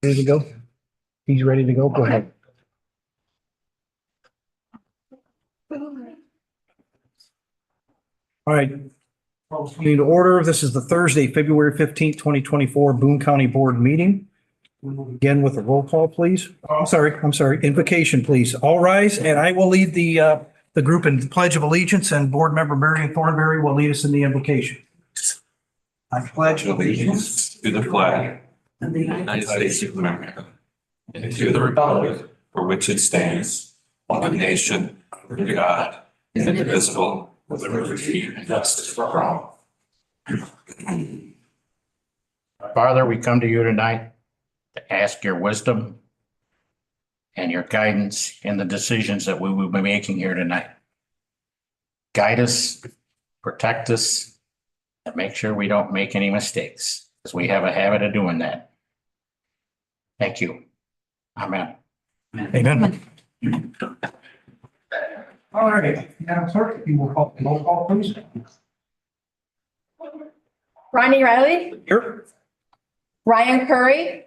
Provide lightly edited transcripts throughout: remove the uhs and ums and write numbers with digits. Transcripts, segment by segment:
Ready to go? He's ready to go. Go ahead. All right. Need to order. This is the Thursday, February 15th, 2024 Boone County Board meeting. We'll begin with a roll call, please. I'm sorry. Invocation, please. All rise, and I will lead the group in the Pledge of Allegiance, and Board Member Marion Thornberry will lead us in the invocation. I pledge allegiance to the flag of the United States of America and to the republic for which it stands, one nation, under God, indivisible, with liberty and justice for all. Father, we come to you tonight to ask your wisdom and your guidance in the decisions that we will be making here tonight. Guide us, protect us, and make sure we don't make any mistakes, because we have a habit of doing that. Thank you. Amen. Amen. All right, Madam Clerk, if you will call the roll call, please. Ronnie Riley, Here. Ryan Curry,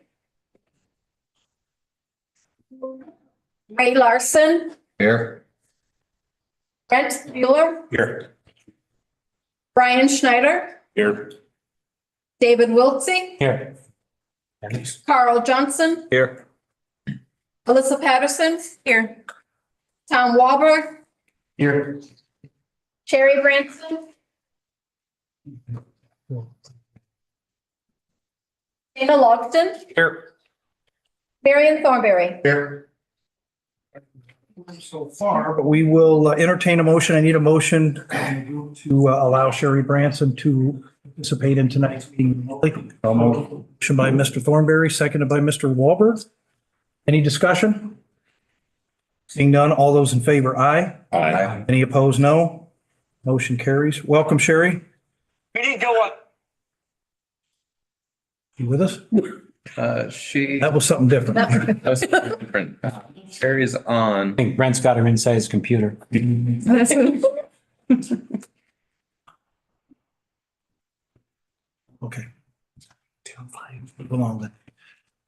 Ray Larson, Here. Brent Mueller, Here. Brian Schneider, Here. David Wiltsey, Here. Carl Johnson, Here. Alyssa Patterson, here, Tom Walberg, Here. Sherry Branson, Dana Logston, Here. Marion Thornberry. Here. So far, but we will entertain a motion. I need a motion to allow Sherry Branson to participate in tonight's meeting. Motion by Mr. Thornberry, seconded by Mr. Walberg. Any discussion? Seeing none, all those in favor, aye. Aye. Any opposed, no. Motion carries. Welcome, Sherry. We didn't go up. You with us? She, That was something different. that was different. Sherry's on. I think Brent's got her inside his computer. Okay. Move along then.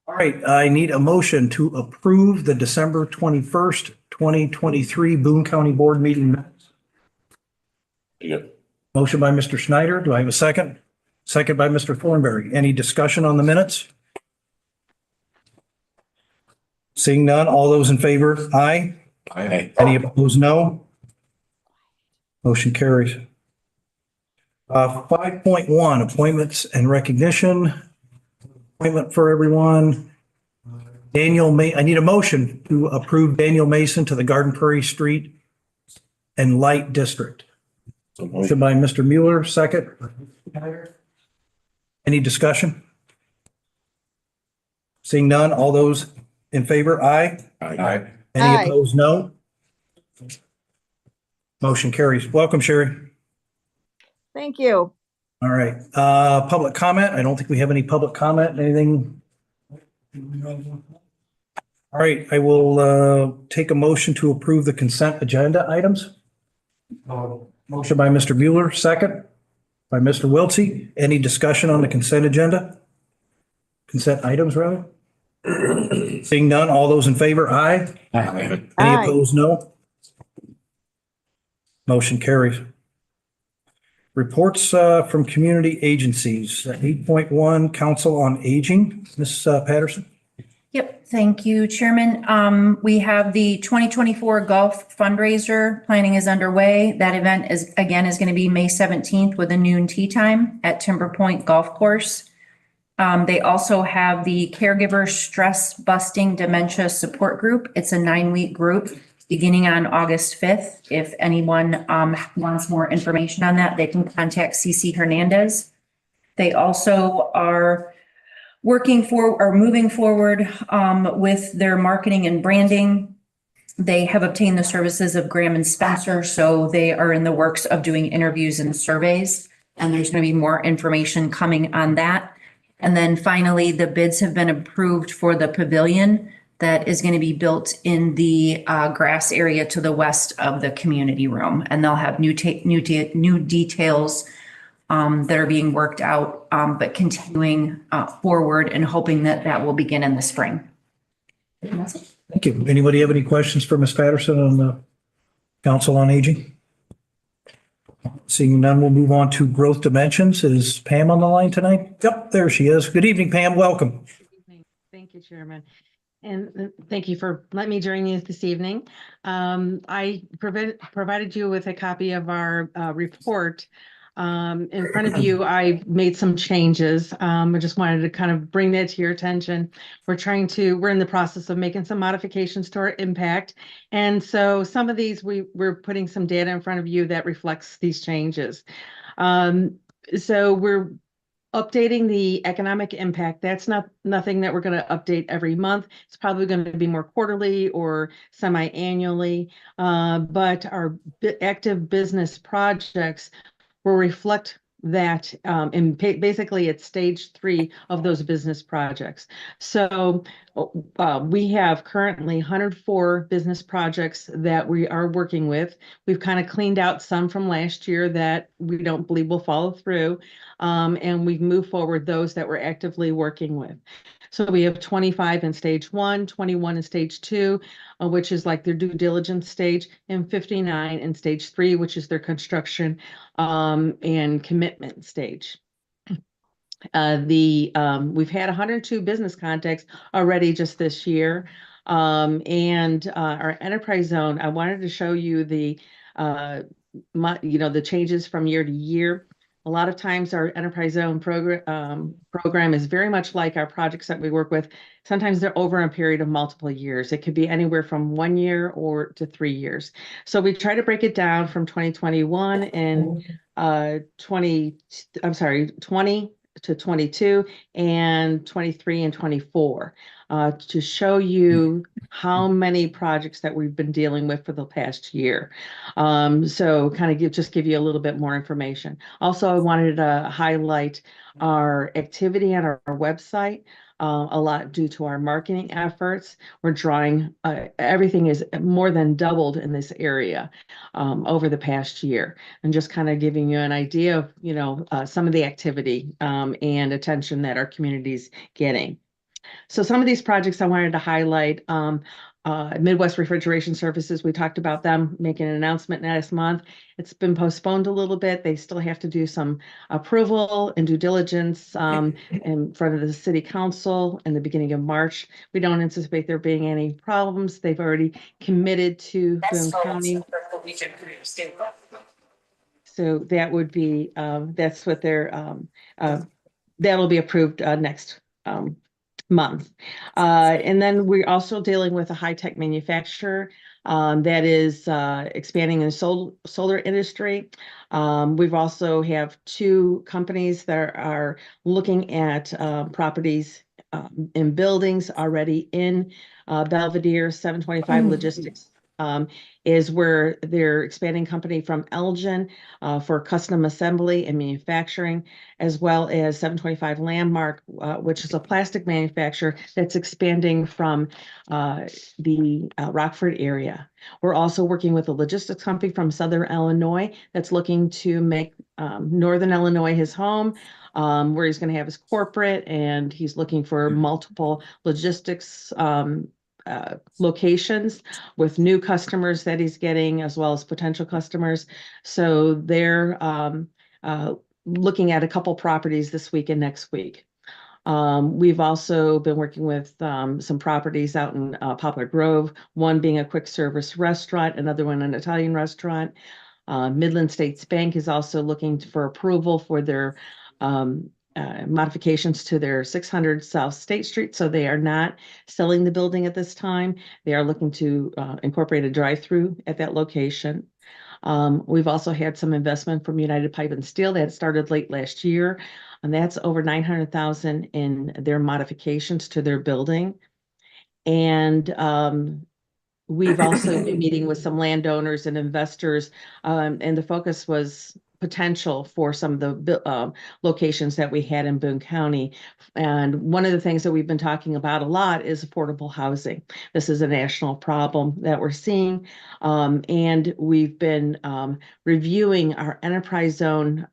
All right, I need a motion to approve the December 21st, 2023 Boone County Board meeting minutes. Motion by Mr. Schneider. Do I have a second? Second by Mr. Thornberry. Any discussion on the minutes? Seeing none, all those in favor, aye. Aye. Any opposed, no. Motion carries. 5.1, appointments and recognition. Appointment for everyone. I need a motion to approve Daniel Mason to the Garden Prairie Street and Light District. Motion by Mr. Mueller, second. Any discussion? Seeing none, all those in favor, aye. Aye. Any Aye. opposed, no. Motion carries. Welcome, Sherry. Thank you. All right, public comment. I don't think we have any public comment, anything. All right, I will take a motion to approve the consent agenda items. Motion by Mr. Mueller, second by Mr. Wiltsey. Any discussion on the consent agenda? Consent items, rather? Seeing none, all those in favor, aye. Aye. Any Aye. opposed, no. Motion carries. Reports from community agencies. 8.1, Council on Aging. Ms. Patterson? Yep, thank you, Chairman. We have the 2024 golf fundraiser. Planning is underway. That event is going to be May 17th with a noon tea time at Timber Point Golf Course. They also have the Caregiver Stress Busting Dementia Support Group. It's a 9-week group beginning on August 5th. If anyone wants more information on that, they can contact CC Hernandez. They also are moving forward with their marketing and branding. They have obtained the services of Graham and Spencer, so they are in the works of doing interviews and surveys. And there's going to be more information coming on that. And then finally, the bids have been approved for the pavilion that is going to be built in the grass area to the west of the community room. And they'll have new details that are being worked out, but continuing forward and hoping that that will begin in the spring. And that's it. Thank you. Anybody have any questions for Ms. Patterson on the Council on Aging? Seeing none, we'll move on to Growth Dimensions. Is Pam on the line tonight? Yep, there she is. Good evening, Pam. Welcome. Thank you, Chairman. And thank you for letting me join you this evening. I provided you with a copy of our report. In front of you, I made some changes. I just wanted to kind of bring that to your attention. We're in the process of making some modifications to our impact. And so some of these, we're putting some data in front of you that reflects these changes. So we're updating the economic impact. That's nothing that we're going to update every month. It's probably going to be more quarterly or semi-annually. But our active business projects will reflect that, and basically it's stage 3 of those business projects. So we have currently 104 business projects that we are working with. We've kind of cleaned out some from last year that we don't believe will follow through. And we've moved forward those that we're actively working with. So we have 25 in stage 1, 21 in stage 2, which is like their due diligence stage, and 59 in stage 3, which is their construction and commitment stage. We've had 102 business contacts already just this year. And our enterprise zone, I wanted to show you the changes from year to year. A lot of times our enterprise zone program is very much like our projects that we work with. Sometimes they're over a period of multiple years. It could be anywhere from 1 year or to 3 years. So we try to break it down from 2021 and 20 to 22 and 23 and 24 to show you how many projects that we've been dealing with for the past year. So kind of just give you a little bit more information. Also, I wanted to highlight our activity on our website. A lot due to our marketing efforts. We're drawing, everything is more than doubled in this area over the past year. And just kind of giving you an idea of, some of the activity and attention that our community's getting. So some of these projects I wanted to highlight, Midwest Refrigeration Services, we talked about them making an announcement last month. It's been postponed a little bit. They still have to do some approval and due diligence in front of the city council in the beginning of March. We don't anticipate there being any problems. They've already committed to Boone County. So that would be, that's what they're, that'll be approved next month. And then we're also dealing with a high-tech manufacturer that is expanding in the solar industry. We've also have 2 companies that are looking at properties in buildings already in Belvedere. 725 Logistics is where they're expanding company from Elgin for custom assembly and manufacturing, as well as 725 Landmark, which is a plastic manufacturer that's expanding from the Rockford area. We're also working with a logistics company from Southern Illinois that's looking to make Northern Illinois his home, where he's going to have his corporate, and he's looking for multiple logistics locations with new customers that he's getting, as well as potential customers. So they're looking at a couple properties this week and next week. We've also been working with some properties out in Poplar Grove, one being a quick service restaurant, another one an Italian restaurant. Midland States Bank is also looking for approval for their modifications to their 600 South State Street. So they are not selling the building at this time. They are looking to incorporate a drive-through at that location. We've also had some investment from United Pipe and Steel that started late last year, and that's over $900,000 in their modifications to their building. And we've also been meeting with some landowners and investors, and the focus was potential for some of the locations that we had in Boone County. And one of the things that we've been talking about a lot is affordable housing. This is a national problem that we're seeing. And we've been reviewing our enterprise zone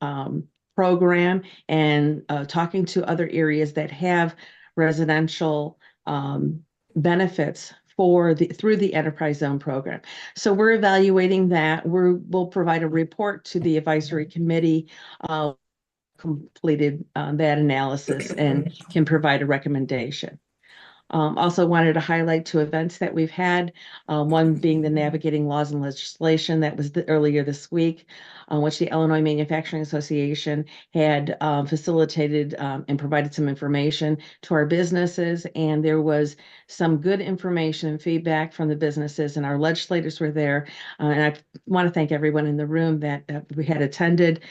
program and talking to other areas that have residential benefits through the enterprise zone program. So we're evaluating that. We'll provide a report to the advisory committee, completed that analysis, and can provide a recommendation. Also wanted to highlight two events that we've had, one being the Navigating Laws and Legislation that was earlier this week, which the Illinois Manufacturing Association had facilitated and provided some information to our businesses. And there was some good information and feedback from the businesses, and our legislators were there. And I want to thank everyone in the room that we had attended.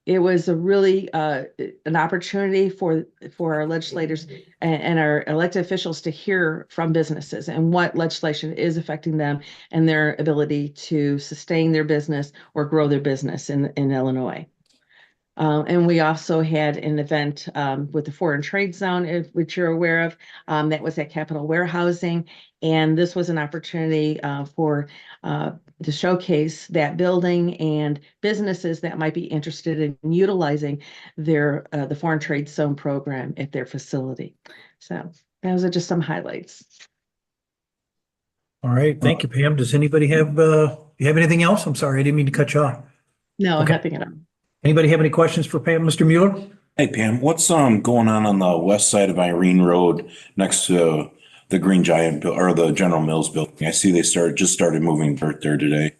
It was a really an opportunity for our legislators and our elected officials to hear from businesses and what legislation is affecting them and their ability to sustain their business or grow their business in Illinois. And we also had an event with the Foreign Trade Zone, which you're aware of, that was at Capitol Warehousing. And this was an opportunity to showcase that building and businesses that might be interested in utilizing the Foreign Trade Zone program at their facility. So those are just some highlights. All right, thank you, Pam. Does anybody have, you have anything else? I'm sorry, I didn't mean to cut you off. No, Okay. nothing at all. Anybody have any questions for Pam, Mr. Mueller? Hey Pam, what's going on the west side of Irene Road next to the Green Giant or the General Mills building? I see they just started moving dirt there today.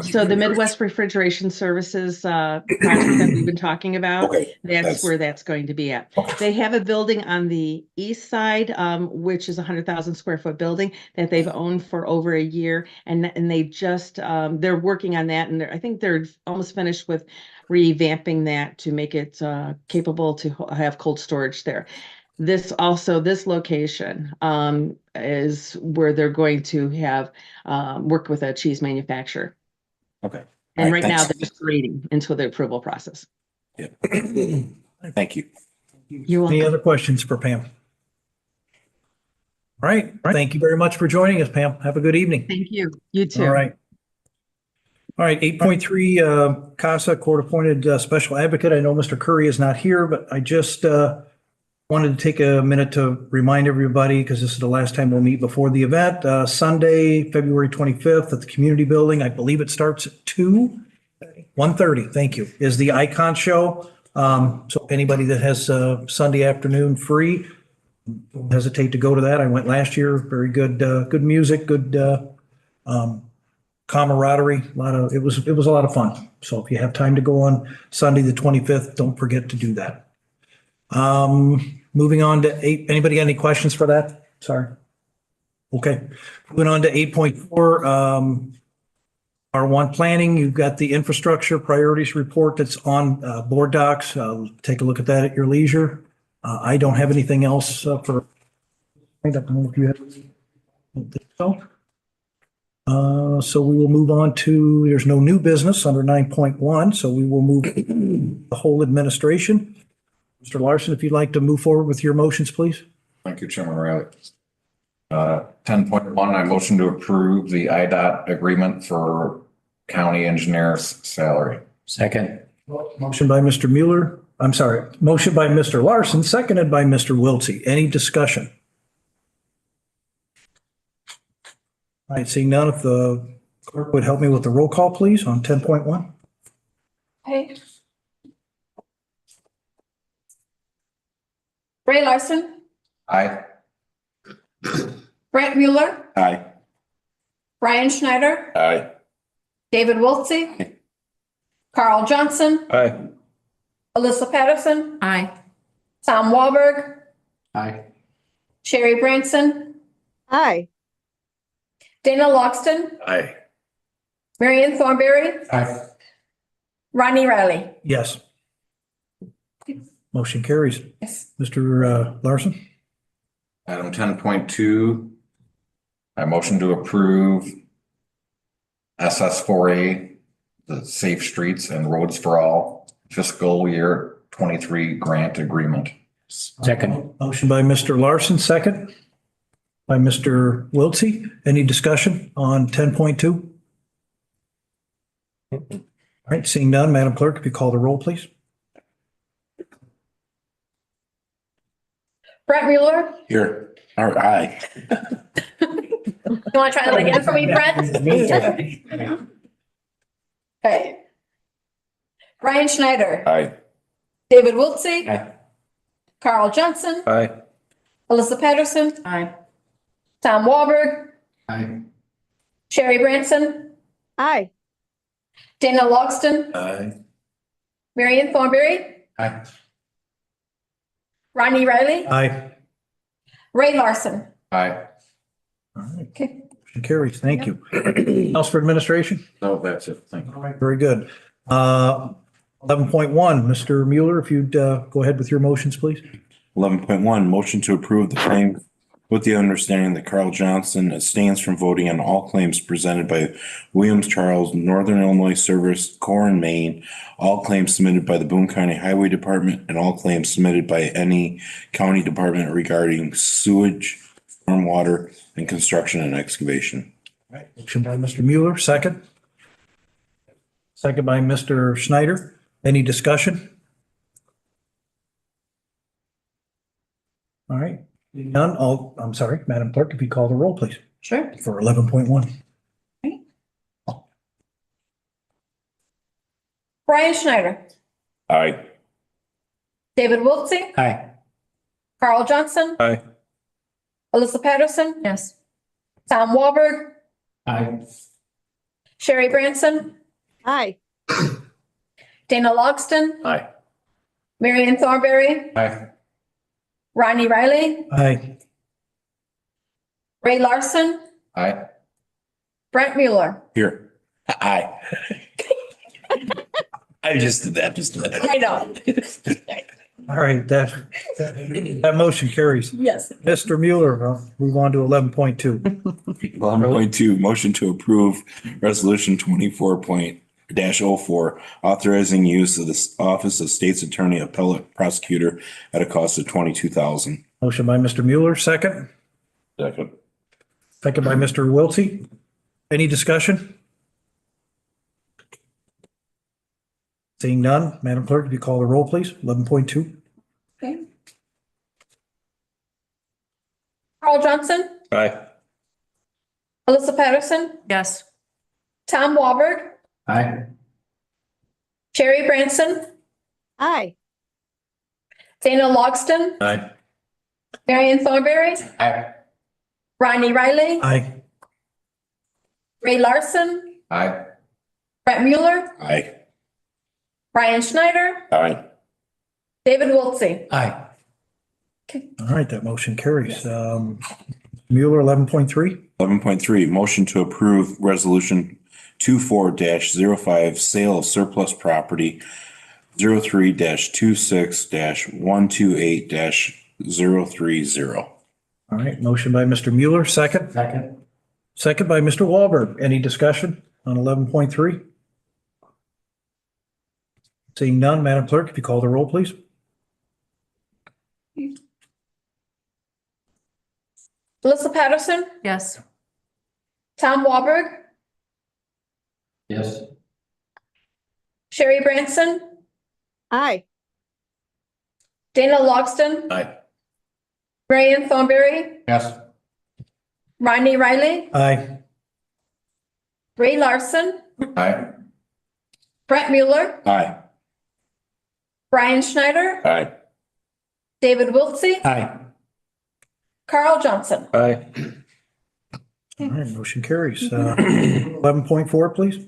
So the Midwest Refrigeration Services project that we've been talking about, Okay, that's where that's going to be at. Okay. They have a building on the east side, which is a 100,000 square foot building that they've owned for over a year, and they just they're working on that, and I think they're almost finished with revamping that to make it capable to have cold storage there. This location is where they're going to have work with a cheese manufacturer. Okay. And All right now, thanks. they're just waiting until the approval process. Yeah. Thank you. You're Any welcome. other questions for Pam? All right, thank you very much for joining us, Pam. Have a good evening. Thank you. You too. All right. All right, 8.3, CASA Court Appointed Special Advocate. I know Mr. Curry is not here, but I just wanted to take a minute to remind everybody, because this is the last time we'll meet before the event. Sunday, February 25th at the Community Building. I believe it starts at 1:30, thank you, is the Icon Show. So anybody that has Sunday afternoon free, don't hesitate to go to that. I went last year. Very good, good music, good camaraderie. It was a lot of fun. So if you have time to go on Sunday, the 25th, don't forget to do that. Moving on to 8, anybody got any questions for that? Sorry. Okay, moving on to 8.4, R1 planning. You've got the infrastructure priorities report that's on board docs. Take a look at that at your leisure. I don't have anything else for, I don't know if you have. I don't think so. So we will move on to, there's no new business under 9.1, so we will move the whole administration. Mr. Larson, if you'd like to move forward with your motions, please. Thank you, Chairman Riley. 10.1, I motion to approve the IDOT agreement for county engineer's salary. Second. Motion by Mr. Mueller. I'm sorry, motion by Mr. Larson, seconded by Mr. Wiltsey. Any discussion? All right, seeing none, if the clerk would help me with the roll call, please, on 10.1. Okay. Ray Larson, Aye. Brett Mueller, Aye. Brian Schneider, Aye. David Wiltsey, Carl Johnson, Aye. Alyssa Patterson, Aye. Tom Walberg, Aye. Sherry Branson, Aye. Dana Logston, Aye. Marion Thornberry, Aye. Ronnie Riley. Yes. Motion carries. Yes. Mr. Larson? Item 10.2, I motion to approve SS4A, the Safe Streets and Roads for All fiscal year 23 grant agreement. Second. Motion by Mr. Larson, second by Mr. Wiltsey. Any discussion on 10.2? All right, seeing none, Madam Clerk, if you call the roll, please. Brett Mueller. Here. All right. You want to try that again for me, Brett? Okay. Brian Schneider. Aye. David Wiltsey. Aye. Carl Johnson. Aye. Alyssa Patterson. Aye. Tom Walberg. Aye. Sherry Branson. Aye. Dana Logston. Aye. Marion Thornberry. Aye. Ronnie Riley. Aye. Ray Larson. Aye. All right, Okay. motion carries. Thank you. Else for administration? No, that's it. Thank you. All right, very good. 11.1, Mr. Mueller, if you'd go ahead with your motions, please. 11.1, motion to approve the claim with the understanding that Carl Johnson abstains from voting on all claims presented by Williams Charles, Northern Illinois Service, Core and Maine, all claims submitted by the Boone County Highway Department, and all claims submitted by any county department regarding sewage, stormwater, and construction and excavation. All right, motion by Mr. Mueller, second. Second by Mr. Schneider. Any discussion? All right, none. I'm sorry, Madam Clerk, if you call the roll, please, Sure. for 11.1. Brian Schneider. Aye. David Wiltsey. Aye. Carl Johnson. Aye. Alyssa Patterson. Yes. Tom Walberg. Aye. Sherry Branson. Aye. Dana Logston. Aye. Marion Thornberry. Aye. Ronnie Riley. Aye. Ray Larson. Aye. Brett Mueller. Here. Aye. I just did that just a minute. I know. All right, that motion carries. Yes. Mr. Mueller, I'll move on to 11.2. 11.2, motion to approve resolution 24.04, authorizing use of the Office of State's Attorney Appellate Prosecutor at a cost of $22,000. Motion by Mr. Mueller, second. Second. Second by Mr. Wiltsey. Any discussion? Seeing none, Madam Clerk, if you call the roll, please. 11.2. Okay. Carl Johnson. Aye. Alyssa Patterson. Yes. Tom Walberg. Aye. Sherry Branson. Aye. Dana Logston. Aye. Marion Thornberry. Aye. Ronnie Riley. Aye. Ray Larson. Aye. Brett Mueller. Aye. Brian Schneider. Aye. David Wiltsey. Aye. All right, that motion carries. Mueller, 11.3. 11.3, motion to approve resolution 24-05, sale of surplus property 03-26-128-030. All right, motion by Mr. Mueller, second. Second. Second by Mr. Wahlberg. Any discussion on 11.3? Seeing none, Madam Clerk, if you call the roll, please. Alyssa Patterson. Yes. Tom Walberg. Yes. Sherry Branson. Aye. Dana Logston. Aye. Marion Thornberry. Yes. Ronnie Riley. Aye. Ray Larson. Aye. Brett Mueller. Aye. Brian Schneider. Aye. David Wiltsey. Aye. Carl Johnson. Aye. All right, motion carries. 11.4, please.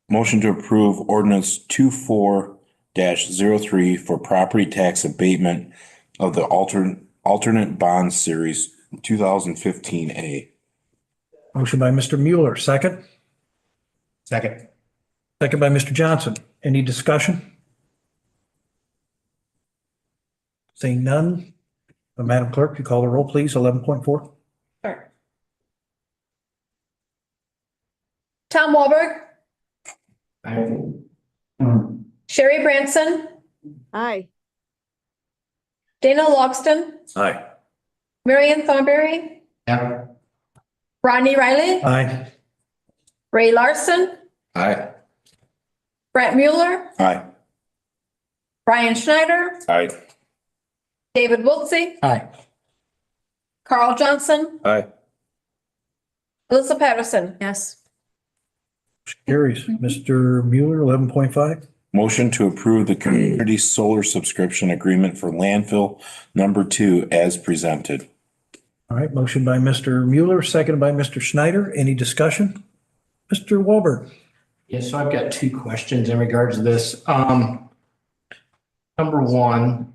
Motion to approve ordinance 24-03 for property tax abatement of the alternate bond series 2015A. Motion by Mr. Mueller, second. Second. Second by Mr. Johnson. Any discussion? Seeing none, Madam Clerk, you call the roll, please. 11.4. Sure. Tom Walberg. Aye. Sherry Branson. Aye. Dana Logston. Aye. Marion Thornberry. Yeah. Ronnie Riley. Aye. Ray Larson. Aye. Brett Mueller. Aye. Brian Schneider. Aye. David Wiltsey, Aye. Carl Johnson, Aye. Alyssa Patterson. Yes. Carries. Mr. Mueller, 11.5. Motion to approve the community solar subscription agreement for landfill number 2 as presented. All right, motion by Mr. Mueller, seconded by Mr. Schneider. Any discussion? Mr. Wahlberg. Yes, so I've got two questions in regards to this. Number one,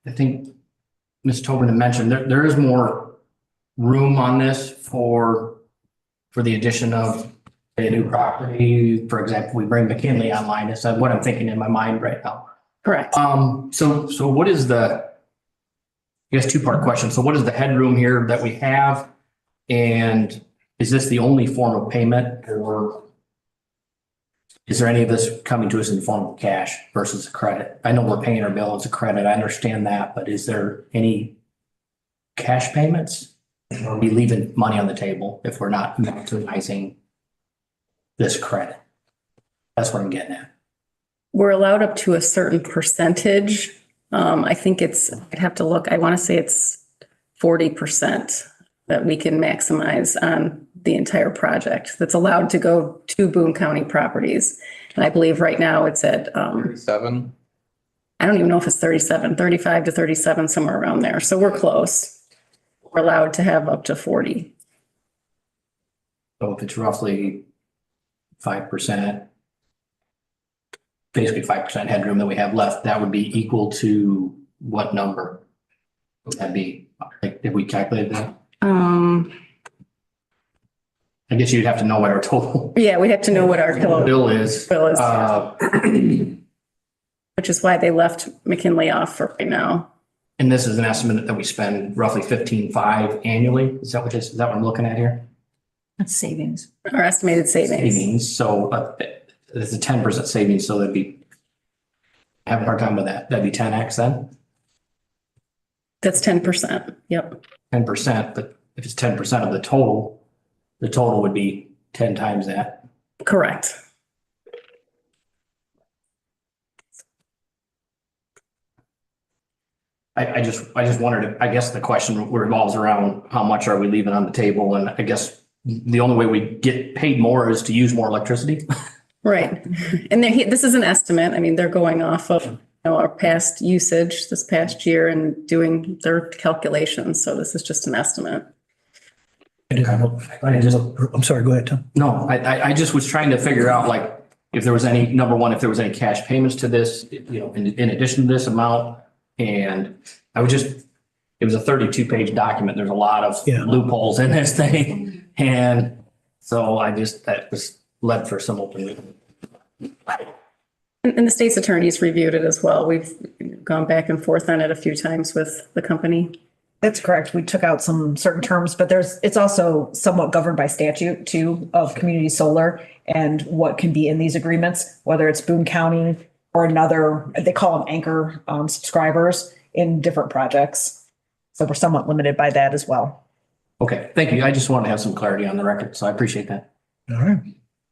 I think Ms. Tobin had mentioned there is more room on this for the addition of a new property. For example, we bring McKinley online. That's what I'm thinking in my mind right now. Correct. So what is I guess two-part question. So what is the headroom here that we have? And is this the only form of payment, or is there any of this coming to us in the form of cash versus a credit? I know we're paying our bill as a credit. I understand that, but is there any cash payments? Or are we leaving money on the table if we're not maximizing this credit? That's what I'm getting at. We're allowed up to a certain percentage. I think I'd have to look, I want to say it's 40% that we can maximize on the entire project that's allowed to go to Boone County properties. And I believe right now it's at, 37. I don't even know if it's 37, 35 to 37, somewhere around there. So we're close. We're allowed to have up to 40. So if it's roughly 5%, basically 5% headroom that we have left, that would be equal to what number? Would that be, like, if we calculated that? I guess you'd have to know what our total Yeah, we'd have to know what our bill is. Which is why they left McKinley off for right now. And this is an estimate that we spend roughly 15.5 annually. Is that what I'm looking at here? That's savings. Our estimated savings. Savings. So it's a 10% savings. So that'd be, I have a hard time with that. That'd be 10x then? That's 10%. Yep. 10%, but if it's 10% of the total would be 10 times that. Correct. I just wondered, I guess the question revolves around how much are we leaving on the table? And I guess the only way we get paid more is to use more electricity. Right. And this is an estimate. I mean, they're going off of our past usage this past year and doing their calculations. So this is just an estimate. I'm sorry, go ahead, Tom. No, I just was trying to figure out, like, if there was any, number one, if there was any cash payments to this, in addition to this amount. And it was a 32-page document. There's a lot of loopholes in this thing. And so that was led for some open. And the state's attorneys reviewed it as well. We've gone back and forth on it a few times with the company. That's correct. We took out some certain terms, but it's also somewhat governed by statute too of community solar and what can be in these agreements, whether it's Boone County or another, they call them anchor subscribers in different projects. So we're somewhat limited by that as well. Okay, thank you. I just wanted to have some clarity on the record, so I appreciate that. All right.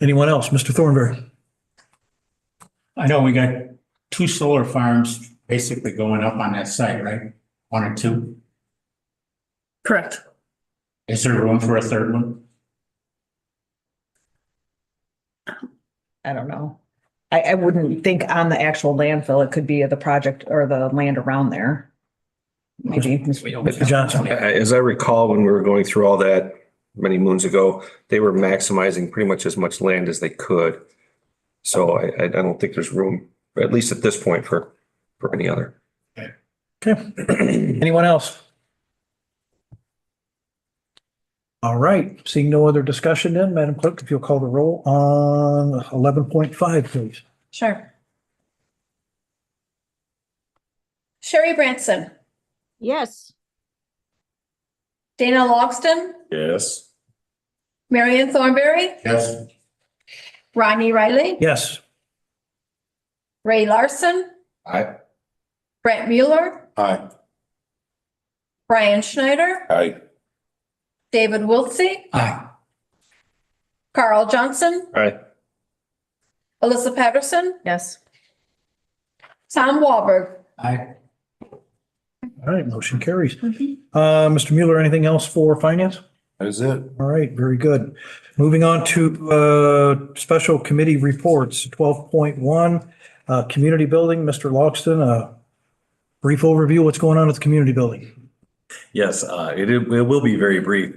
Anyone else? Mr. Thornberry. I know we got 2 solar farms basically going up on that site, right? 1 or 2. Correct. Is there room for a third one? I don't know. I wouldn't think on the actual landfill, it could be the project or the land around there. Maybe. Mr. Johnson. As I recall, when we were going through all that many moons ago, they were maximizing pretty much as much land as they could. So I don't think there's room, at least at this point, for any other. Okay. Anyone else? All right. Seeing no other discussion then, Madam Clerk, if you'll call the roll on 11.5, please. Sure. Sherry Branson, Yes. Dana Logston, Yes. Marion Thornberry, Yes. Rodney Riley, Yes. Ray Larson, Aye. Brent Mueller, Aye. Brian Schneider, Aye. David Wiltsey, Aye. Carl Johnson, Aye. Alyssa Patterson, Yes. Tom Wahlberg. Aye. All right, motion carries. Mr. Mueller, anything else for finance? That is it. All right, very good. Moving on to special committee reports, 12.1, community building. Mr. Logston, a brief overview, what's going on at the community building? Yes, it will be very brief.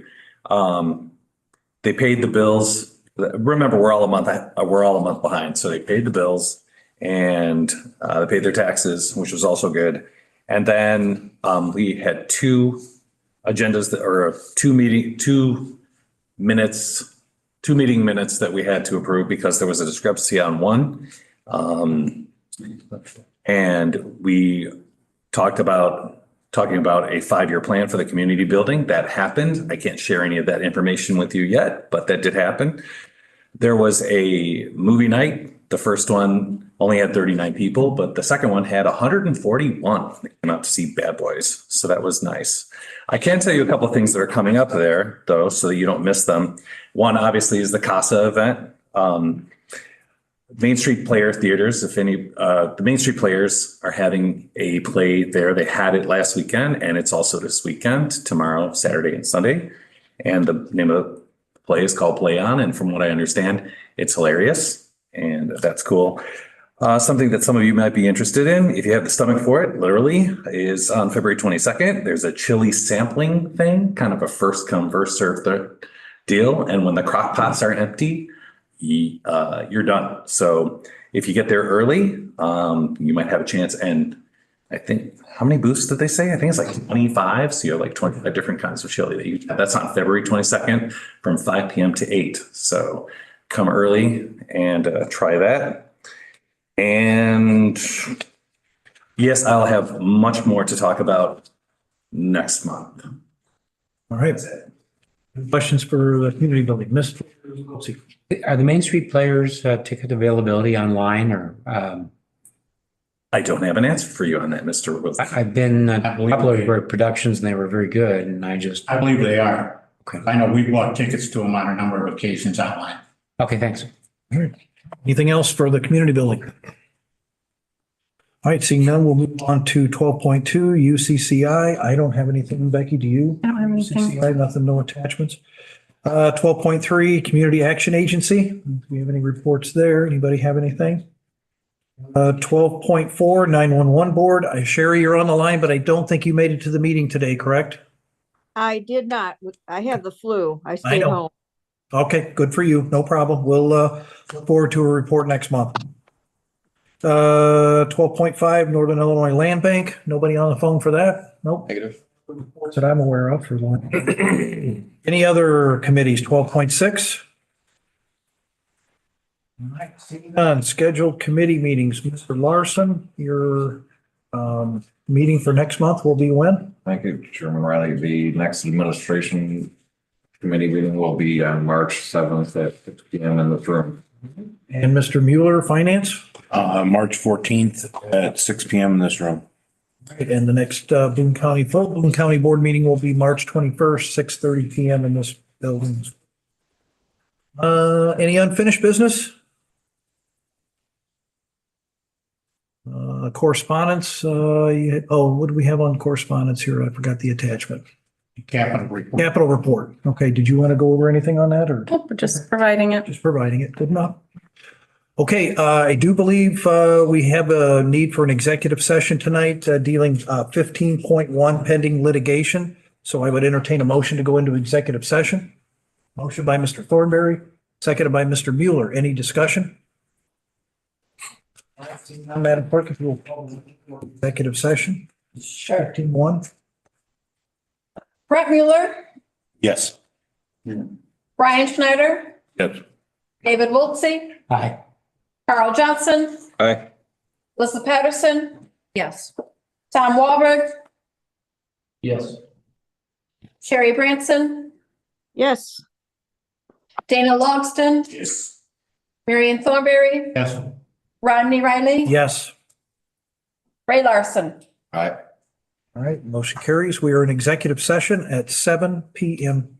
They paid the bills. Remember, we're all a month behind. So they paid the bills and they paid their taxes, which was also good. And then we had two agendas two meeting minutes that we had to approve because there was a discrepancy on one. And we talking about a 5-year plan for the community building. That happened. I can't share any of that information with you yet, but that did happen. There was a movie night. The first one only had 39 people, but the second one had 141 that came out to see Bad Boys. So that was nice. I can tell you a couple of things that are coming up there, though, so that you don't miss them. One, obviously, is the CASA event. Main Street Player Theaters, the Main Street Players are having a play there. They had it last weekend, and it's also this weekend, tomorrow, Saturday, and Sunday. And the name of the play is called Play On, and from what I understand, it's hilarious, and that's cool. Something that some of you might be interested in, if you have the stomach for it, literally, is on February 22nd. There's a chili sampling thing, kind of a first come, first served deal. And when the crock pots are empty, you're done. So if you get there early, you might have a chance. And I think, how many booths did they say? I think it's like 25. So you have like 25 different kinds of chili that you have. That's on February 22nd from 5 p.m. to 8. So come early and try that. And yes, I'll have much more to talk about next month. All right. Questions for the community building? Mr. Wiltsey. Are the Main Street Players ticket availability online or? I don't have an answer for you on that, Mr. Wilson. I've been a couple of productions and they were very good and I believe they are. Okay. I know we bought tickets to them on a number of occasions online. Okay, thanks. All right. Anything else for the community building? All right, seeing none, we'll move on to 12.2 UCCI. I don't have anything. Becky, do you? I don't have anything. UCCI, nothing, no attachments. 12.3 Community Action Agency. Do we have any reports there? Anybody have anything? 12.4 911 Board. Sherry, you're on the line, but I don't think you made it to the meeting today, correct? I did not. I had the flu. I I stayed know. home. Okay, good for you. No problem. We'll look forward to a report next month. 12.5 Northern Illinois Land Bank. Nobody on the phone for that? Nope. Negative. Reports that I'm aware of for one. Any other committees? 12.6? All right, seeing none. Scheduled committee meetings. Mr. Larson, your meeting for next month will be when? Thank you, Chairman Riley. The next administration committee meeting will be on March 7th at 6 p.m. in this room. And Mr. Mueller, Finance? March 14th at 6 p.m. in this room. Right, and the next Boone County Board meeting will be March 21st, 6:30 p.m. in this building. Any unfinished business? Correspondence, what do we have on correspondence here? I forgot the attachment. Capital report. Capital report. Okay, did you want to go over anything on that or? Nope, we're just providing it. Just providing it. Good enough. Okay, I do believe we have a need for an executive session tonight dealing 15.1 pending litigation. So I would entertain a motion to go into executive session. Motion by Mr. Thornberry, seconded by Mr. Mueller. Any discussion? Madam Clerk, if you will call the executive session. Sure. 15.1. Brett Mueller, Yes. Brian Schneider, Yes. David Wiltsey, Aye. Carl Johnson, Aye. Alyssa Patterson, Yes. Tom Wahlberg, Yes. Sherry Branson, Yes. Dana Logston, Yes. Marion Thornberry, Yes. Rodney Riley, Yes. Ray Larson. All right. All right, motion carries. We are in executive session at 7 p.m.